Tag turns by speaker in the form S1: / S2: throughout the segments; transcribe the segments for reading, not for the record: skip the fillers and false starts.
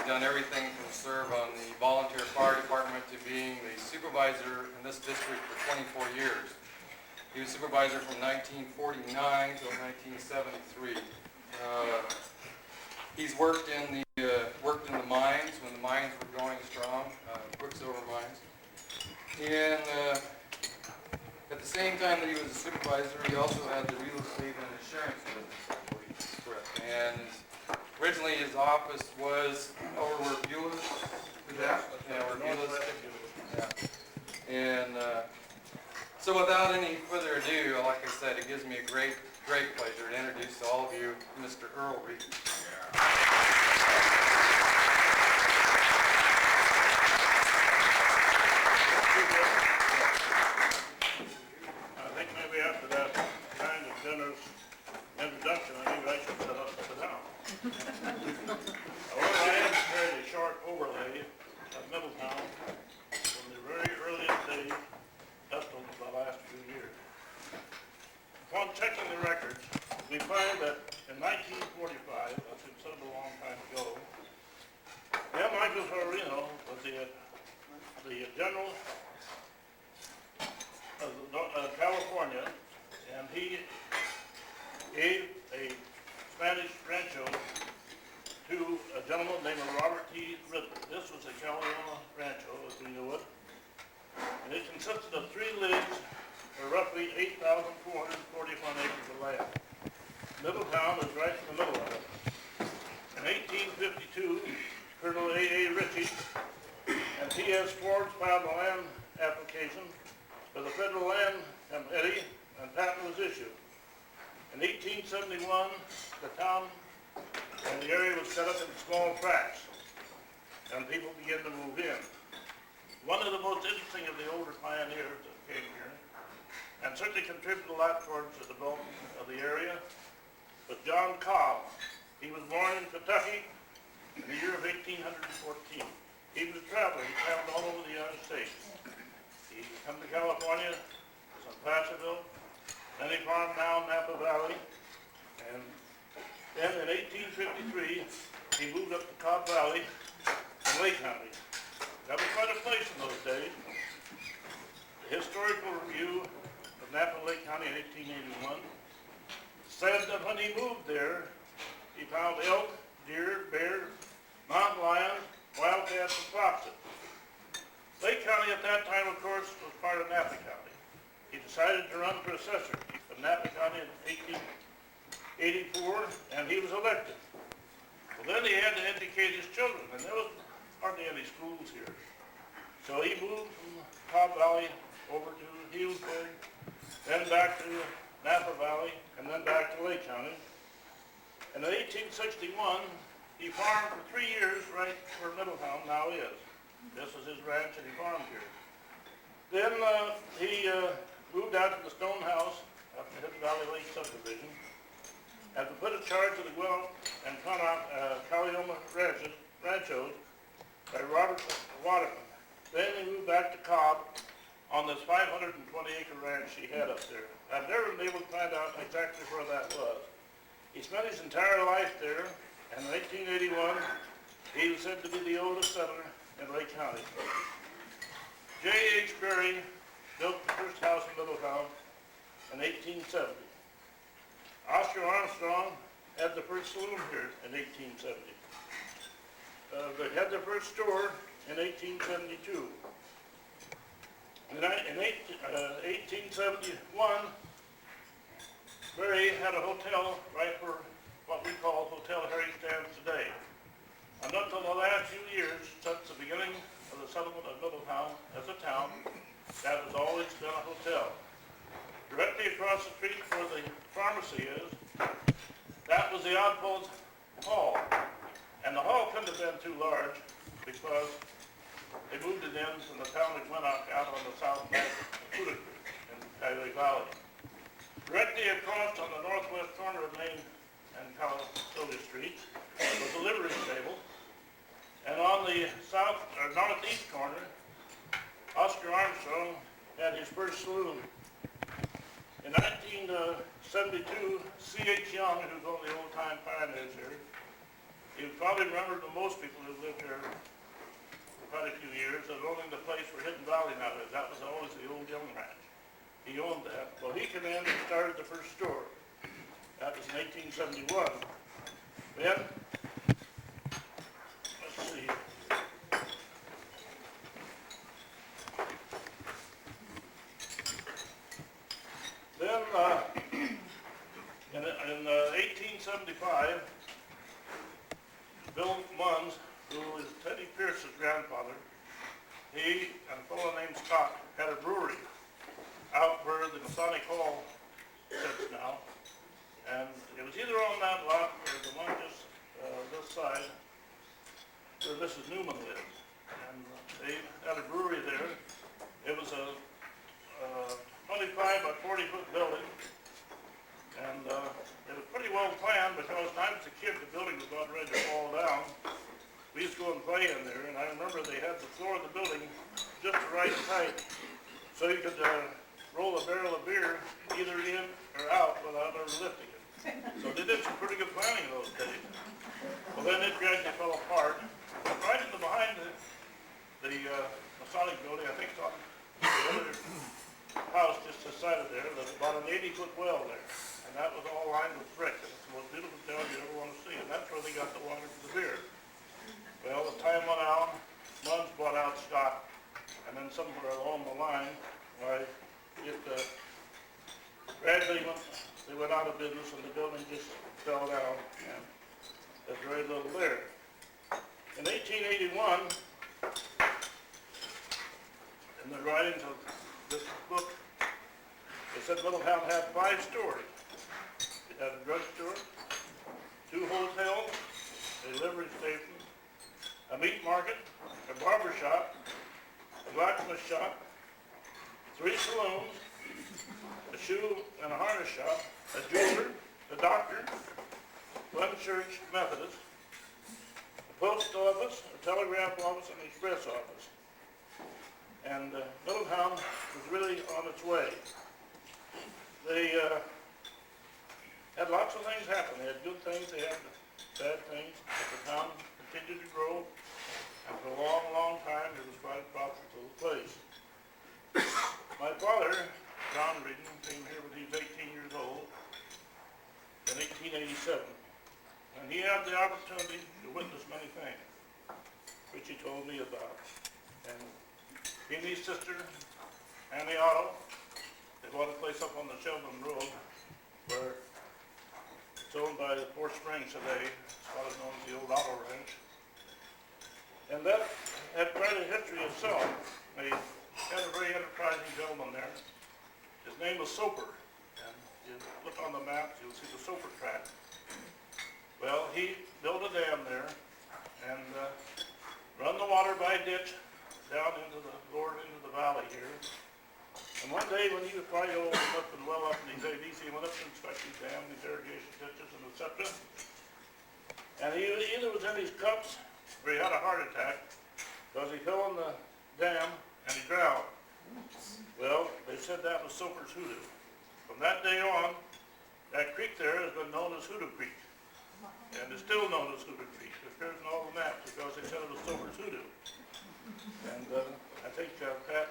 S1: done everything from serve on the volunteer fire department to being the supervisor in this district for 24 years. He was supervisor from 1949 till 1973. He's worked in the mines when the mines were going strong, Quicksilver mines. And at the same time that he was a supervisor, he also had the real estate and insurance business, I believe. Correct. And originally his office was over where Beulah is at. Yeah, where Beulah is. Yeah. And so without any further ado, like I said, it gives me a great pleasure to introduce to all of you Mr. Earle Wrieden.
S2: I think maybe after that kind of generous introduction, maybe I should sit down. However, I am prepared a short overlay of Middletown from the very earliest days up to the last few years. Upon checking the records, we find that in 1945, that's considered a long time ago, M. Michael Wrieden was the general of California, and he gave a Spanish rancho to a gentleman named Robert T. Wrieden. This was a California rancho, as we knew it, and it consisted of 3 leagues, or roughly 8,441 acres of land. Middletown is right in the middle of it. In 1852, Colonel A.A. Ritchie and T.S. Forbes filed a land application for the Federal Land Committee, and patent was issued. In 1871, the town and the area was set up in small tracts, and people began to move in. One of the most interesting of the older pioneers that came here, and certainly contributed a lot towards the development of the area, was John Cobb. He was born in Kentucky in the year of 1814. He was a traveler. He traveled all over the United States. He came to California, was in Placerville, then he farmed down Napa Valley, and then in 1853, he moved up to Cobb Valley in Lake County. That was quite a place in those days. The Historical Review of Napa Lake County in 1881 said that when he moved there, he found elk, deer, bears, mountain lions, wildcats, and foxes. Lake County at that time, of course, was part of Napa County. He decided to run for assessor of Napa County in 1884, and he was elected. Well, then he had to educate his children, and there was hardly any schools here. So he moved from Cobb Valley over to Healdsburg, then back to Napa Valley, and then back to Lake County. And in 1861, he farmed for 3 years right where Middletown now is. This was his ranch, and he farmed here. Then he moved out to the Stone House up in the Hidden Valley Lake subdivision, and to put in charge of the Guelph and Calioma ranchos by Robert Waterman. Then he moved back to Cobb on this 520-acre ranch he had up there. I've never been able to find out exactly where that was. He spent his entire life there, and in 1881, he was said to be the oldest settler in Lake County. J.H. Berry built the first house in Middletown in 1870. Oscar Armstrong had the first saloon here in 1870. They had their first store in 1872. In 1871, Berry had a hotel right where what we call Hotel Harry stands today. And until the last few years, since the beginning of the settlement of Middletown as a town, that has always been a hotel. Directly across the street where the pharmacy is, that was the Oddfellows Hall. And the hall couldn't have been too large because they moved it in from the town of Glenrock out on the south bank of Cuda Creek in Coyote Valley. Directly across on the northwest corner of Main and Calistoga Streets was a livery stable. And on the south or northeast corner, Oscar Armstrong had his first saloon. In 1972, C.H. Young, who's one of the old-time pioneers here, You probably remember the most people who lived there for quite a few years, that owning the place where Hidden Valley now is. That was always the old Young Ranch. He owned that. Well, he came in and started the first store. That was in 1871. Then, let's see. Then, in 1875, Bill Munns, who is Teddy Pierce's grandfather, he and a fellow named Scott had a brewery out where the Masonic Hall sits now. And it was either on that lot or the one just this side where Mrs. Newman lived. And they had a brewery there. It was a 25 by 40 foot building. And it was pretty well planned because when I was a kid, the building was about ready to fall down. We used to go and play in there, and I remember they had the floor of the building just the right height so you could roll a barrel of beer either in or out without ever lifting it. So they did some pretty good planning in those days. Well, then it gradually fell apart. Right in the behind the Masonic building, I think it's on the other house just this side of there, there's about an 80-foot well there. And that was all lined with brick. And it's the most beautiful town you ever want to see. And that's where they got the water for the beer. Well, as time went on, Munns bought out Scott. And then somewhere along the line, why, it gradually they went out of business and the building just fell down. And there's very little there. In 1881, in the writings of this book, they said Middletown had 5 stores. It had a drugstore, 2 hotels, a livery station, a meat market, a barber shop, a blacksmith shop, 3 saloons, a shoe and a harness shop, a jeweler, a doctor, 1 church Methodist, a post office, a telegraph office, and an express office. And Middletown was really on its way. They had lots of things happen. They had good things, they had bad things, but the town continued to grow, and for a long, long time it was quite a profitable place. My father, John Wrieden, came here when he was 18 years old in 1887, and he had the opportunity to witness many things, which he told me about. And he and his sister, Annie Otto, they bought a place up on the Sheldon Road where it's owned by Fort Springs today. It's what is known as the old Otto Ranch. And that had quite a history itself. They had a very enterprising gentleman there. His name was Soper. And you look on the map, you'll see the Soper track. Well, he built a dam there and run the water by a ditch down into the valley here. And one day when he was quite old and up and well up in his 80s, he went up to inspect his dam, these irrigation ditches and etc. And he either was in his cups or he had a heart attack because he fell in the dam and he drowned. Well, they said that was Soper's hoodoo. From that day on, that creek there has been known as Hoodoo Creek. And it's still known as Hoodoo Creek. It appears in all the maps because they said it was Soper's hoodoo. And I think Pat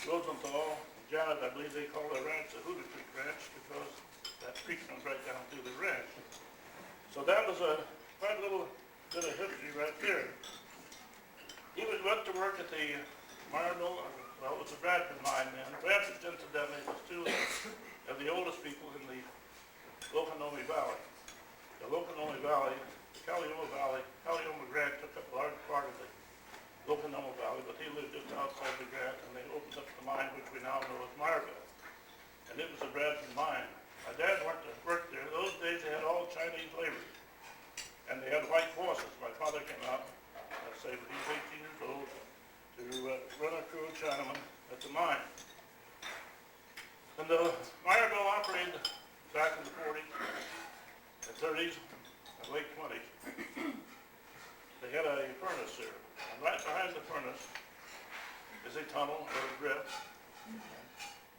S2: Rosenthal, Janet, I believe they call their ranch the Hoodoo Creek Ranch because that creek comes right down through the ranch. So that was quite a little bit of history right there. He went to work at the Marble, well, it was the Bradford mine then. Bradford, incidentally, was 2 of the oldest people in the Loconomy Valley. The Loconomy Valley, the Calioma Grant took up a large part of the Loconomy Valley, but he lived just outside the Grant, and they opened up the mine, which we now know as Marville. And it was a Bradford mine. My dad went to work there. Those days they had all Chinese labor, and they had white bosses. My father came out, let's say, when he was 18 years old, to run a crew of Chinamen at the mine. And the Marville operated back in the 40s, the 30s, and late 20s. They had a furnace there. And right behind the furnace is a tunnel or a grip.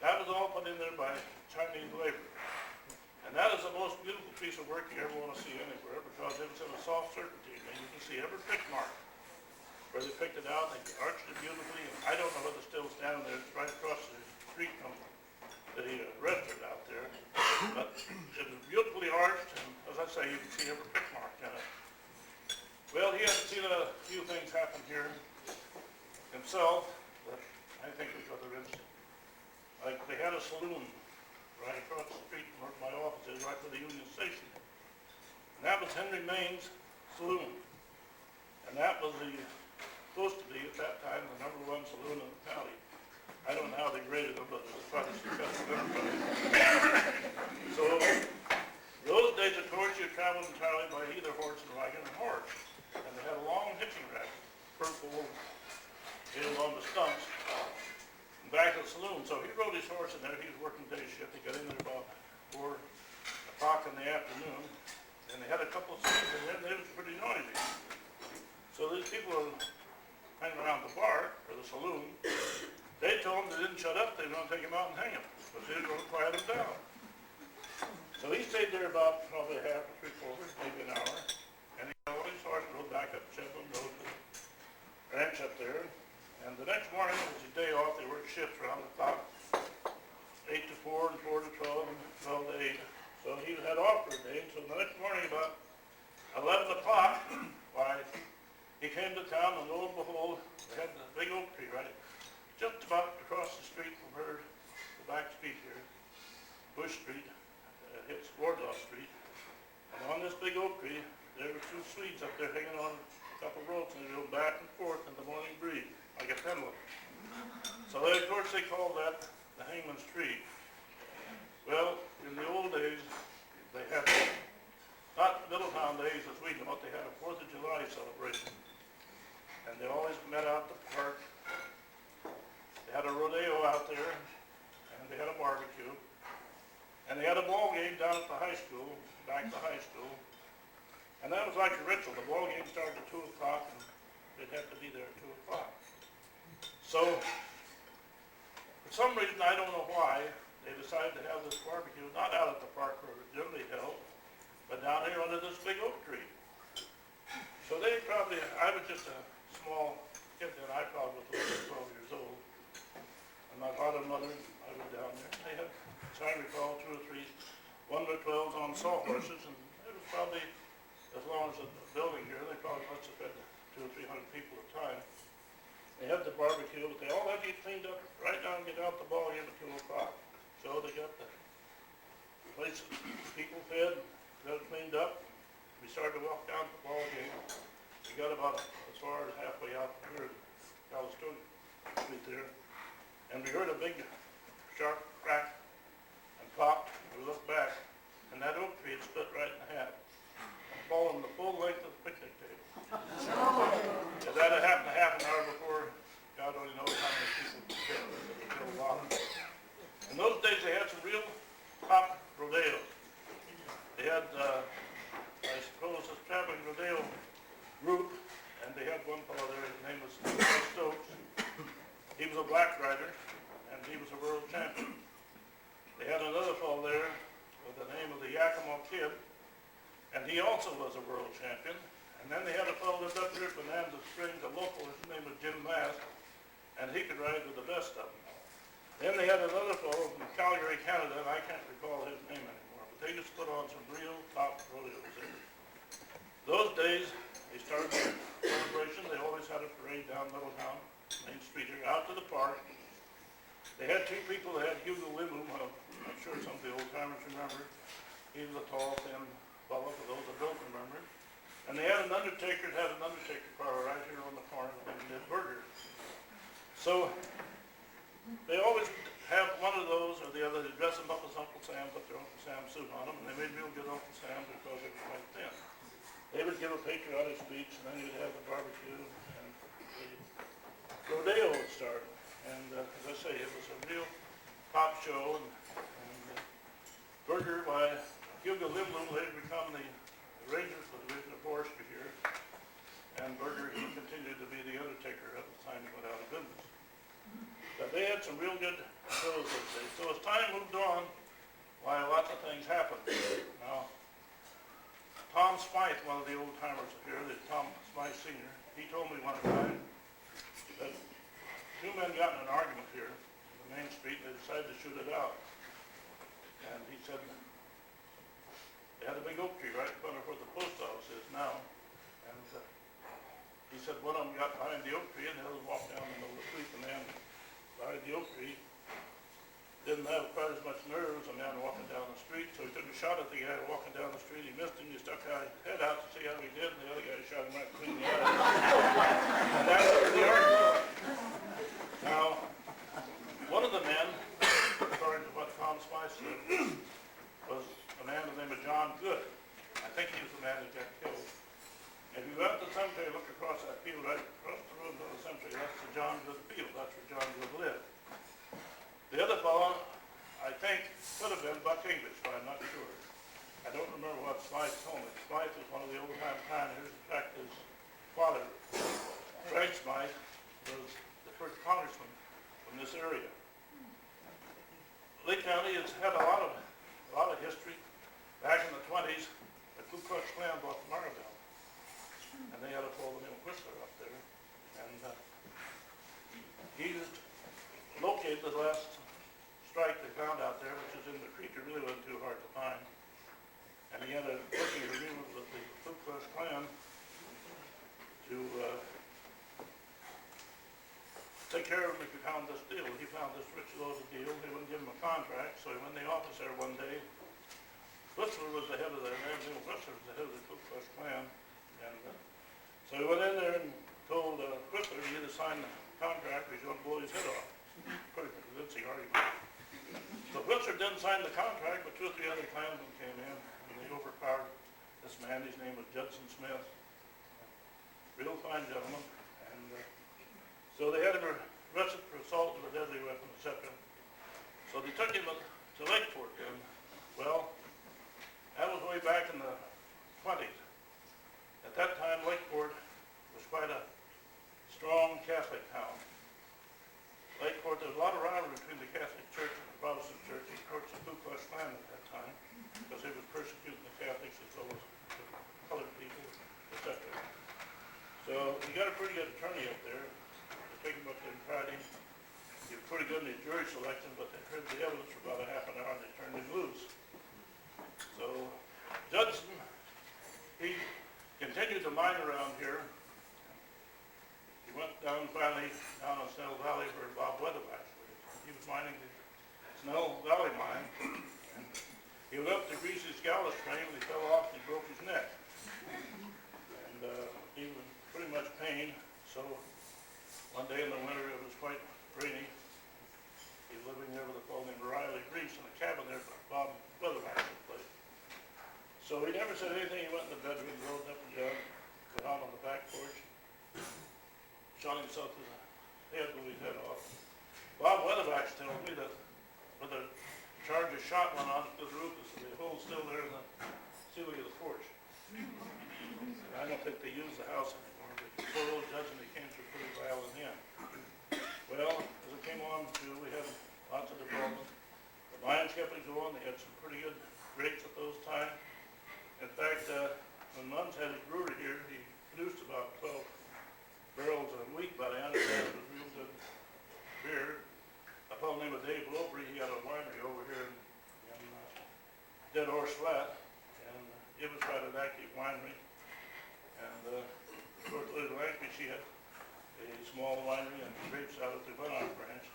S2: That was all put in there by Chinese labor. And that is the most beautiful piece of work you ever want to see anywhere because it was in a soft certainty. And you can see every pick mark where they picked it out. They arched it beautifully. And I don't know whether it's still standing there. It's right across the street from the restaurant out there. But it was beautifully arched, and as I say, you can see every pick mark in it. Well, he had seen a few things happen here himself that I think was rather interesting. Like they had a saloon right across the street from where my office is, right by the Union Station. And that was Henry Maine's saloon. And that was supposed to be, at that time, the #1 saloon in the county. I don't know how they graded them, but it was quite a successful enterprise. So, those days, of course, you traveled entirely by either horse and wagon or horse. And they had a long hitching rack, purple, nailed on the stumps, back of the saloon. So he rode his horse in there. He was working day shift. He got in there about 4 o'clock in the afternoon. And they had a couple of seats in there. They was pretty noisy. So these people were hanging around the bar, or the saloon. They told him they didn't shut up. They were going to take him out and hang him. Because they were going to quiet him down. So he stayed there about probably half or 3/4, maybe an hour. And he got his horse and rode back up to Sheffield, rode to the ranch up there. And the next morning, it was his day off. They worked shifts around the clock, 8 to 4 and 4 to 12 and 12 to 8. So he had off for a day. So the next morning, about 11 o'clock, why, he came to town, and lo and behold, they had the big oak tree right just about across the street from her, the back street here, Bush Street, hits Wardlaw Street. And on this big oak tree, there were 2 Swedes up there hanging on a couple of ropes, and they go back and forth in the morning breeze, like a pendulum. So they, of course, they called that the hangman's tree. Well, in the old days, they had, not Middletown days as we know it, they had a 4th of July celebration. And they always met out at the park. They had a rodeo out there, and they had a barbecue. And they had a ball game down at the high school, back to high school. And that was like a ritual. The ball game started at 2 o'clock, and they'd have to be there at 2 o'clock. So, for some reason, I don't know why, they decided to have this barbecue, not out at the park where it was generally held, but down here under this big oak tree. So they probably, I was just a small kid then, I probably was 11 or 12 years old. And my father and mother, I was down there. They had, as I recall, 2 or 3 1-12s on sawhorses, and it was probably, as long as the building here, they probably must have fed 200 or 300 people at a time. They had the barbecue, but they all had to get cleaned up right now and get out the ball game at 2 o'clock. So they got the place, people fed, got it cleaned up. We started to walk down to the ball game. We got about as far as halfway out here, Calistoga Street there. And we heard a big sharp crack and popped. We looked back, and that oak tree had split right in half, fallen the full length of the picnic table. If that had happened a half an hour before, God only knows how many people killed. They killed a lot of them. In those days, they had some real top rodeos. They had, I suppose, this traveling rodeo group, and they had one fellow there. His name was Stokes. He was a black rider, and he was a world champion. They had another fellow there with the name of the Yakima Kid, and he also was a world champion. And then they had a fellow that lived up here at Bonanza Springs, a local, his name was Jim Mast, and he could ride with the best of them. Then they had another fellow from Calgary, Canada, and I can't recall his name anymore, but they just put on some real top rodeos there. Those days, they started their celebration. They always had a parade down Middletown, Main Street here, out to the park. They had 2 people. They had Hugo Lindblom, I'm sure some of the old timers remember. He was a tall, thin fellow, for those that don't remember. And they had an undertaker that had an undertaker parlor right here on the corner and did burgers. So they always have one of those or the other. They dress them up as Uncle Sam, put their Uncle Sam suit on them, and they made real good Uncle Sam because they were quite thin. They would give a patriotic speech, and then you'd have the barbecue, and the rodeo would start. And as I say, it was a real top show, and Berger, by Hugo Lindblom, later become the ranger for the division of forestry here, and Berger, he continued to be the undertaker at the time he went out of business. But they had some real good shows those days. So as time moved on, why, lots of things happened. Now, Tom Smythe, one of the old timers up here, the Tom Smythe Sr., he told me one time that two men got in an argument here on the main street and they decided to shoot it out. And he said, they had a big oak tree right in front of where the post office is now. And he said one of them got behind the oak tree and the other walked down the middle of the street. The man behind the oak tree didn't have quite as much nerve as a man walking down the street, so he took a shot at the guy walking down the street. He missed him, he stuck his head out to see how he did, and the other guy shot him right between the eyes. And that's the argument. Now, one of the men, according to what Tom Smythe said, was a man by the name of John Good. I think he was the man who got killed. If you go out to the cemetery, look across that field, right across the road from the cemetery, that's the John Good field. That's where John Good lived. The other fellow, I think, could have been Buck English, but I'm not sure. I don't remember what Smythe told me. Smythe was one of the old-time pioneers. In fact, his father, Frank Smythe, was the first congressman from this area. Lake County has had a lot of history. Back in the 20s, the Ku Klux Klan bought the Marvell, and they had a fellow named Whistler up there. And he located the last strike they found out there, which is in the creek. It really wasn't too hard to find. And he had a working agreement with the Ku Klux Klan to take care of him if he found this deal. He found this rich load of deal. They wouldn't give him a contract, so he went in the office there one day. Whistler was the head of the, Whistler was the head of the Ku Klux Klan. And so he went in there and told Whistler he had to sign the contract or he's going to blow his head off. Pretty convincing argument. So Whistler didn't sign the contract, but 2 or 3 other Klansmen came in and they overpowered this man. His name was Judson Smith. Real fine gentleman. And so they had him arrested for assault with a deadly weapon, etc. So they took him to Lakeport then. Well, that was way back in the 20s. At that time, Lakeport was quite a strong Catholic town. Lakeport, there was a lot of rivalry between the Catholic Church and the Protestant Church, and of course the Ku Klux Klan at that time, because they were persecuting the Catholics as well as the colored people, etc. So he got a pretty good attorney up there. They took him up there and tried him. He was pretty good in his jury selection, but they heard the evidence for about a half an hour and they turned him loose. So Judson, he continued to mine around here. He went down finally down on Snell Valley where Bob Weatherback lived. He was mining the Snell Valley mine. And he went up to Greasy's Gallus stream and he fell off and he broke his neck. And he was pretty much pain. So one day in the winter it was quite rainy. He was living there with a fellow named Riley Reese in a cabin there for Bob Weatherback place. So he never said anything. He went in the bedroom, rolled up and down, went out on the back porch, shot himself in the head with his head off. Bob Weatherback told me that when the charge of shot went on to the roof, the hole's still there in the ceiling of the porch. And I don't think they use the house anymore, but poor old Judson, he came through pretty violent end. Well, as it came on to, we had lots of development. The mines kept it going. They had some pretty good rates at those times. In fact, when Munns had his brewery here, he produced about 12 barrels a week, but I understand it was real good beer. A fellow named Dave Lowry, he had a winery over here in Dead Horse Flat, and it was quite an active winery. And of course, Little Langby, she had a small winery and grapes out of the Glenarm branch.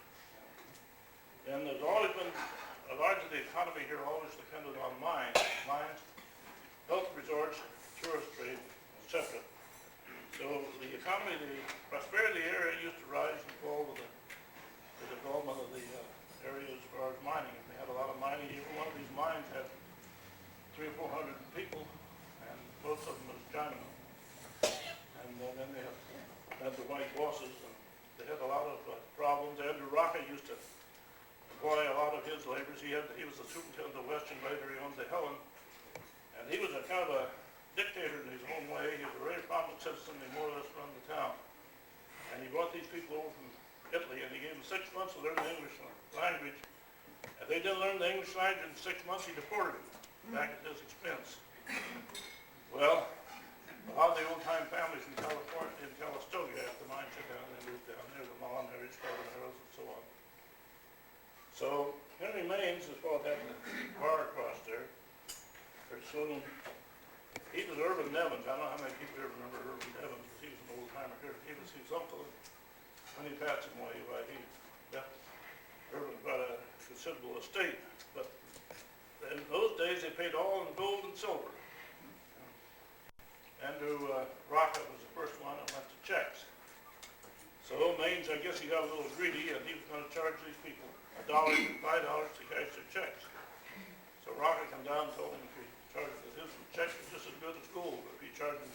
S2: And there's always been, largely the economy here always depended on mines, health resorts, tourist trade, etc. So the economy, the prosperity of the area used to rise and fall with the development of the area as far as mining. They had a lot of mining. Even one of these mines had 300 or 400 people, and most of them was Chinamen. And then they had the white bosses, and they had a lot of problems. Andrew Rocca used to employ a lot of his laborers. He was the superintendent of Western, later he owned the Helen. And he was a kind of a dictator in his own way. He was a very prominent citizen. He more or less run the town. And he brought these people over from Italy, and he gave them 6 months to learn the English language. If they didn't learn the English language in 6 months, he deported them back at his expense. Well, a lot of the old-time families in California, in Calistoga, after mine shut down, they moved down there, the Mullen, Harry's, Carboneros, and so on. So Henry Maines is what had the bar across there. Pretty soon, he was Irvin Nevins. I don't know how many people here remember Irvin Nevins, because he was an old-timer here. He was his uncle when he passed away. Why he left Irvin about a considerable estate. But in those days, they paid all in gold and silver. Andrew Rocket was the first one that went to checks. So Maines, I guess he got a little greedy, and he was going to charge these people $1 and $5 to cash their checks. So Rocket came down and told him if he charged his check was just as good as gold. If he charged him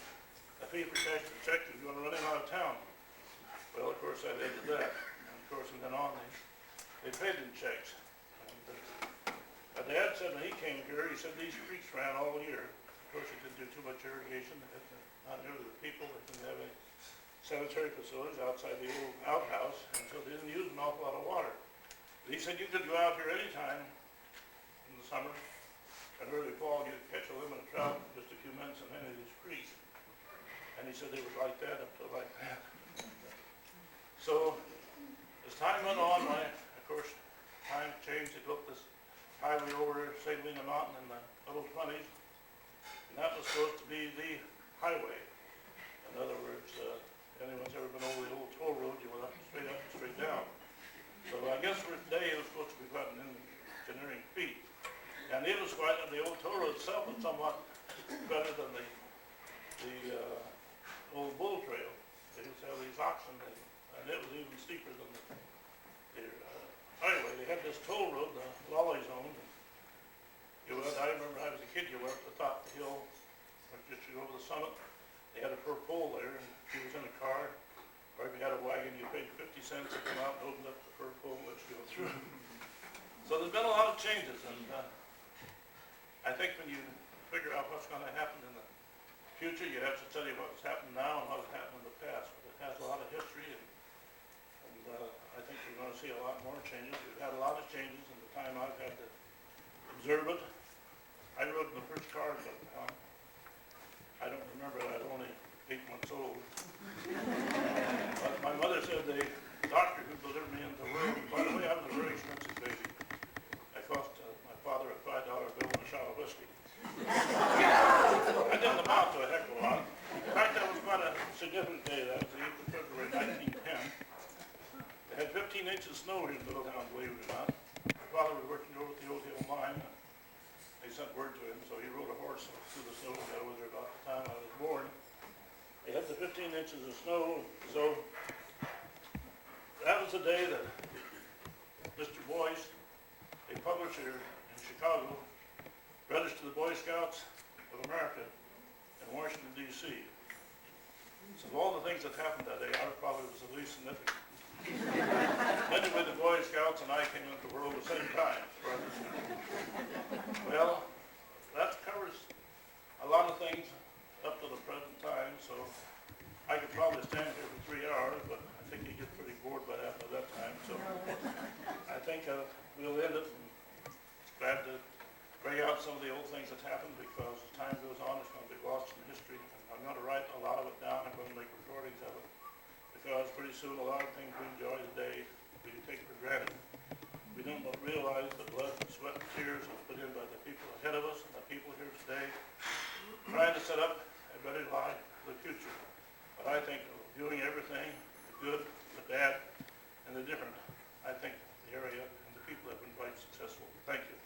S2: a fee for cashing the check, he was going to run him out of town. Well, of course, they did that. And of course, from then on, they paid in checks. And, my dad said when he came here, he said these creeks ran all year. Of course, he didn't do too much irrigation. Not near the people. They didn't have any sanitary facilities outside the old outhouse, and so they didn't use an awful lot of water. But he said you could go out here anytime in the summer and early fall, you'd catch a limit of trout in just a few minutes in any of these creeks. And he said they was like that up to like that. So as time went on, of course, time changed. They built this highway over Saline Mountain in the middle 20s. And that was supposed to be the highway. In other words, anyone's ever been over the old toll road, you went up and straight down. So I guess for today it was supposed to be about an engineering feat. And it was quite, the old toll road itself was somewhat better than the old bull trail. They used to have these oxen, and it was even steeper than anyway, they had this toll road, the lolly zone. I remember I was a kid, you went up the top of the hill, just to go over the summit. They had a fur pole there, and if you was in a car, or if you had a wagon, you paid 50 cents to come out and open up the fur pole and let you go through. So there's been a lot of changes, and I think when you figure out what's going to happen in the future, you have to study what's happened now and what's happened in the past. But it has a lot of history, and I think you're going to see a lot more changes. We've had a lot of changes in the time I've had to observe it. I rode in the first car, but I don't remember it. I was only 8 months old. But my mother said the doctor who delivered me into the world, by the way, I was a very expensive baby. I cost my father a $5 bill and a shot of whiskey. I didn't amount to a heck of a lot. In fact, that was quite a significant day. That was the 8th of February, 1910. They had 15 inches of snow here in Middletown, believe it or not. My father was working over at the Old Hill Mine. They sent word to him, so he rode a horse through the snow. That was there about the time I was born. They had the 15 inches of snow, so that was the day that Mr. Boyce, a publisher in Chicago, registered the Boy Scouts of America in Washington, D.C. So of all the things that happened that day, our father was the least significant. Anyway, the Boy Scouts and I came into the world at the same time. Well, that covers a lot of things up to the present time, so I could probably stand here for 3 hours, but I think you get pretty bored by that time. So I think we'll end it. Glad to bring out some of the old things that happened, because as time goes on, it's going to be lost in history. I'm going to write a lot of it down. I'm going to make recordings of it, because pretty soon a lot of things we enjoy today we take for granted. We don't realize the blood, sweat, and tears was put in by the people ahead of us and the people here today, trying to set up a better life for the future. But I think viewing everything, the good, the bad, and the different, I think the area and the people have been quite successful. Thank you.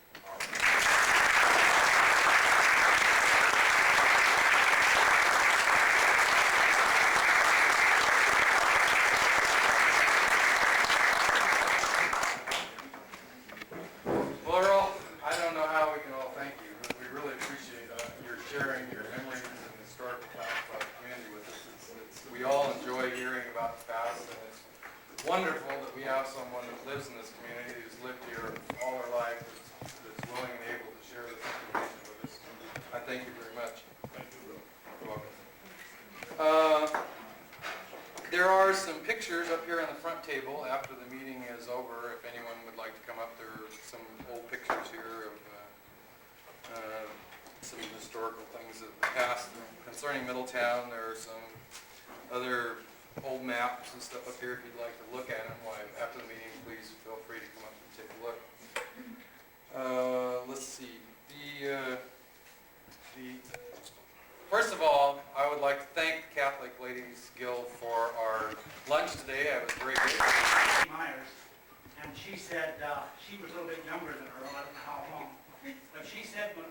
S1: Well, Earle, I don't know how we can all thank you. We really appreciate your sharing your memories and historical facts about the community with us. We all enjoy hearing about the past, and it's wonderful that we have someone that lives in this community, who's lived here all our life, that's willing and able to share this information with us. I thank you very much.
S2: Thank you.
S1: You're welcome. There are some pictures up here on the front table after the meeting is over. If anyone would like to come up, there are some old pictures here of some historical things of the past concerning Middletown. There are some other old maps and stuff up here if you'd like to look at them. Why, after the meeting, please feel free to come up and take a look. Let's see. First of all, I would like to thank the Catholic Ladies Guild for our lunch today. It was very good.
S3: Myers, and she said she was a little bit younger than Earle. I don't know how long, but she said when